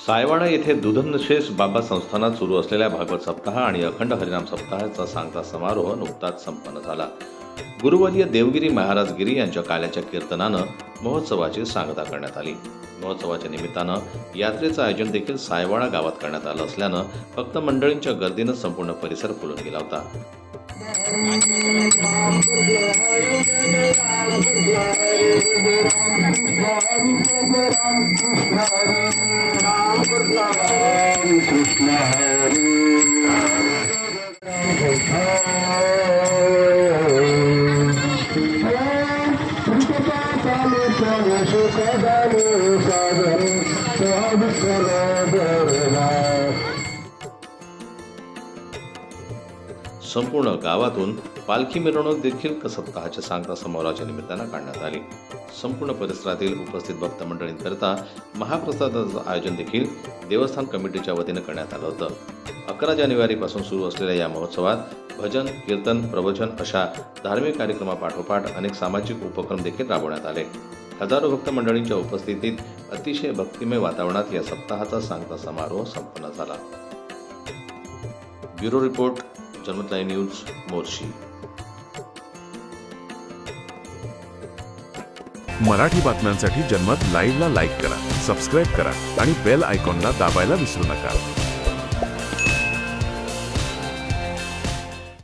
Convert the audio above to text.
सायवाडा येथे दुधनशेष बाबा संस्थानात सुरू असलेल्या भागवत सप्ताह आणि अखंड हरिनाम सप्ताहाचा सांगता समारोह नुकताच संपन्न झाला. गुरुवर्य देवगिरी महाराज गिरी यांच्या काल्याच्या कीर्तनानं महोत्सवाची सांगता करण्यात आली. महोत्सवाच्या निमित्तानं यात्रेचं आयोजन देखील सायवाडा गावात करण्यात आलं असल्यानं भक्त मंडळींच्या गर्दीनं संपूर्ण परिसर फुलून गेला होता. संपूर्ण गावातून पालखी मिरवणूक देखील सप्ताहाच्या सांगता समारोहाच्या निमित्तानं काढण्यात आली. संपूर्ण परिसरातील उपस्थित भक्त मंडळींकरता महाप्रसादाचं आयोजन देखील देवस्थान कमिटीच्या वतीनं करण्यात आलं होतं. 11 जानेवारीपासून सुरू असलेल्या या महोत्सवात भजन, कीर्तन, प्रवचन अशा धार्मिक कार्यक्रमापाठोपाठ अनेक सामाजिक उपक्रम देखील राबवण्यात आले. हजारो भक्त मंडळींच्या उपस्थितीत अतिशय भक्तिमय वातावरणात या सप्ताहाचा सांगता समारोह संपन्न झाला. ब्युरो रिपोर्ट, जनमत लाईव्ह न्यूज, मोर्शी. मराठी बातम्यांसाठी जनमत लाईव्हला लाईक करा, सबस्क्राईब करा आणि बेल आयकॉनला दाबायला विसरू नका.